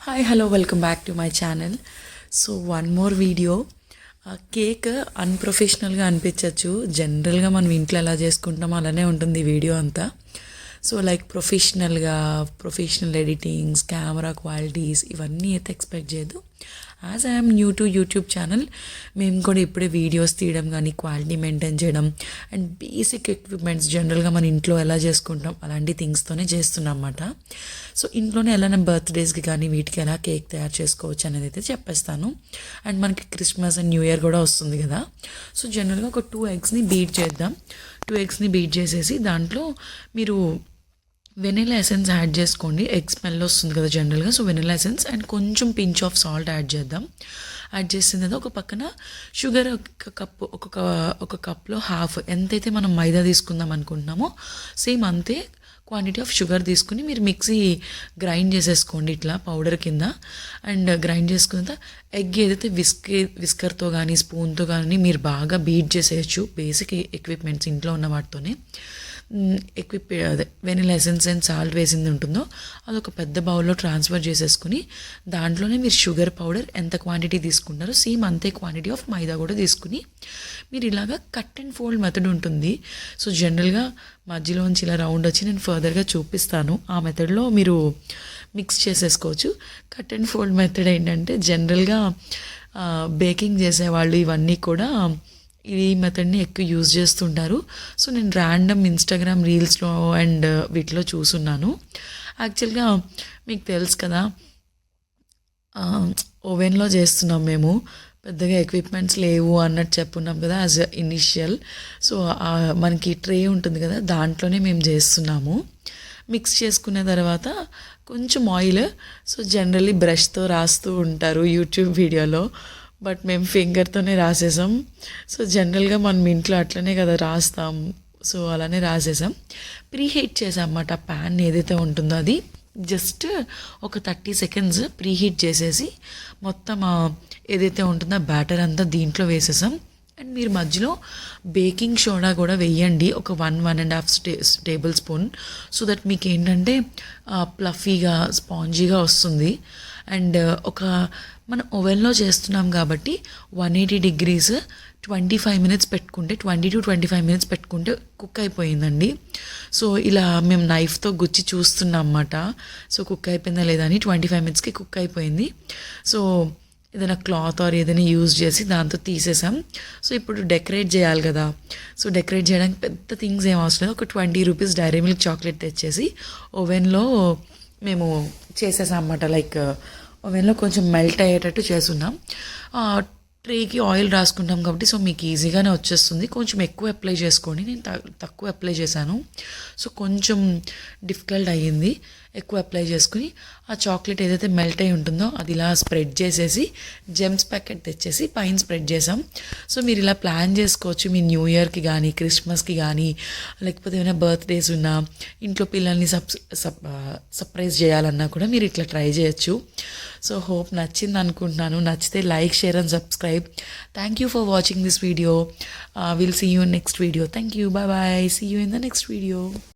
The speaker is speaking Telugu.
Hi hello welcome back to my channel. So one more video. Cake అన్ప్రొఫెషనల్గా అనిపించవచ్చు, జనరల్గా మనం ఇంట్లో ఎలా చేసుకుంటామో అలానే ఉంటుంది ఈ వీడియో అంతా. So like professional editings, camera qualities ఇవన్నీ అయితే ఎక్స్పెక్ట్ చేయదు. As I'm new to YouTube channel, మేము కూడా ఇప్పుడే వీడియోస్ తీయడం కానీ, క్వాలిటీ మెయింటైన్ చేయడం అండ్ బేసిక్ ఎక్విప్మెంట్స్ జనరల్గా మన ఇంట్లో ఎలా చేసుకుంటాం అలాంటి థింగ్స్తోనే చేస్తున్నాం అన్నమాట. సో ఇంట్లోనే ఎలానే బర్త్డేస్కి కానీ వీటికి ఎలా కేక్ తయారు చేసుకోవచ్చు అనేది అయితే చెప్పేస్తాను. అండ్ మనకి క్రిస్మస్ అండ్ న్యూ ఇయర్ కూడా వస్తుంది కదా. సో జనరల్గా ఒక 2 ఎగ్స్ని బీట్ చేద్దాం. 2 ఎగ్స్ని బీట్ చేసేసి దాంట్లో మీరు వెనిలా ఎసెన్స్ యాడ్ చేసుకోండి. ఎగ్ స్మెల్ వస్తుంది కదా జనరల్గా. సో వెనిలా ఎసెన్స్ అండ్ కొంచెం పించ్ ఆఫ్ సాల్ట్ యాడ్ చేద్దాం. యాడ్ చేసిన తర్వాత ఒక పక్కన షుగర్ ఒక కప్లో హాఫ్, ఎంతైతే మనం మైదా తీసుకుందాం అనుకుంటున్నామో సేమ్ అంతే క్వాంటిటీ ఆఫ్ షుగర్ తీసుకుని మీరు మిక్సీ గ్రైండ్ చేసేసుకోండి ఇట్లా పౌడర్ కింద. అండ్ గ్రైండ్ చేసుకున్న ఎగ్ ఏదైతే విస్కర్తో కానీ స్పూన్తో కానీ మీరు బాగా బీట్ చేసేయచ్చు. బేసిక్ ఎక్విప్మెంట్స్ ఇంట్లో ఉన్న వాటితోనే అదే వెనిలా ఎసెన్స్ అండ్ సాల్ట్ వేసింది ఉంటుందో అదొక పెద్ద బౌల్లో ట్రాన్స్ఫర్ చేసేసుకుని దాంట్లోనే మీరు షుగర్ పౌడర్ ఎంత క్వాంటిటీ తీసుకుంటారో సేమ్ అంతే క్వాంటిటీ ఆఫ్ మైదా కూడా తీసుకుని మీరు ఇలాగా కట్ అండ్ ఫోల్డ్ మెథడ్ ఉంటుంది. సో జనరల్గా మధ్యలోంచి ఇలా రౌండ్ వచ్చి నేను ఫర్దర్గా చూపిస్తాను. ఆ మెథడ్లో మీరు మిక్స్ చేసేసుకోవచ్చు. కట్ అండ్ ఫోల్డ్ మెథడ్ ఏంటంటే జనరల్గా బేకింగ్ చేసేవాళ్ళు ఇవన్నీ కూడా ఈ మెథడ్ని ఎక్కువ యూజ్ చేస్తుంటారు. సో నేను ర్యాండమ్ ఇన్స్టాగ్రామ్ రీల్స్లో అండ్ వీటిలో చూసున్నాను. యాక్చువల్గా మీకు తెలుసు కదా, ఓవెన్లో చేస్తున్నాం మేము, పెద్దగా ఎక్విప్మెంట్స్ లేవు అన్నట్టు చెప్పున్నాం కదా యాజ్ ఇనిషియల్. సో మనకి ట్రే ఉంటుంది కదా, దాంట్లోనే మేము చేస్తున్నాము. మిక్స్ చేసుకున్న తర్వాత కొంచెం ఆయిల్, సో జనరల్లీ బ్రష్తో రాస్తూ ఉంటారు యూట్యూబ్ వీడియోలో, బట్ మేము ఫింగర్తోనే రాసేసాం. సో జనరల్గా మనం ఇంట్లో అట్లనే కదా రాస్తాం. సో అలానే రాసేసాం. ప్రీహీట్ చేసాం అన్నమాట. ప్యాన్ ఏదైతే ఉంటుందో అది జస్ట్ ఒక 30 సెకండ్స్ ప్రీహీట్ చేసేసి మొత్తం ఏదైతే ఉంటుందో బ్యాటర్ అంతా దీంట్లో వేసేసాం. అండ్ మీరు మధ్యలో బేకింగ్ సోడా కూడా వేయండి, ఒక 1.5 టేబుల్ స్పూన్. సో దట్ మీకు ఏంటంటే ప్లఫీగా స్పాంజీగా వస్తుంది. అండ్ మనం ఓవెన్లో చేస్తున్నాం కాబట్టి 180 degrees 25 minutes పెట్టుకుంటే 20 to 25 minutes పెట్టుకుంటే కుక్ అయిపోయిందండి. సో ఇలా మేము నైఫ్తో గుచ్చి చూస్తున్నాం అన్నమాట. సో కుక్ అయిపోయిందా లేదా అని 25 minutesకి కుక్ అయిపోయింది. సో ఏదైనా క్లాత్ ఆర్ ఏదైనా యూజ్ చేసి దాంతో తీసేసాం. సో ఇప్పుడు డెకరేట్ చేయాలి కదా. సో డెకరేట్ చేయడానికి పెద్ద థింగ్స్ ఏం అవసరం లేదు. ఒక 20 rupees డైరీ మిల్క్ చాక్లెట్ తెచ్చేసి ఓవెన్లో మేము చేసేసాం అన్నమాట. లైక్ ఓవెన్లో కొంచెం మెల్ట్ అయ్యేటట్టు చేసున్నాం. ట్రేకి ఆయిల్ రాసుకుంటాం కాబట్టి సో మీకు ఈజీగానే వచ్చేస్తుంది. కొంచెం ఎక్కువ అప్లై చేసుకోండి, నేను తక్కువ అప్లై చేశాను. సో కొంచెం డిఫికల్ట్ అయ్యింది. ఎక్కువ అప్లై చేసుకుని ఆ చాక్లెట్ ఏదైతే మెల్ట్ అయి ఉంటుందో అది ఇలా స్ప్రెడ్ చేసేసి జెమ్స్ ప్యాకెట్ తెచ్చేసి పైన స్ప్రెడ్ చేసాం. సో మీరు ఇలా ప్లాన్ చేసుకోవచ్చు. మీ న్యూ ఇయర్కి కానీ, క్రిస్మస్కి కానీ, లేకపోతే ఏమైనా బర్త్డేస్ ఉన్నా, ఇంట్లో పిల్లల్ని సర్ప్రైజ్ చేయాలన్నా కూడా మీరు ఇట్లా ట్రై చేయొచ్చు. సో హోప్ నచ్చింది అనుకుంటున్నాను. నచ్చితే like, share and subscribe. Thank you for watching this video. Will see you in next video. Thank you. Bye bye. See you in the next video.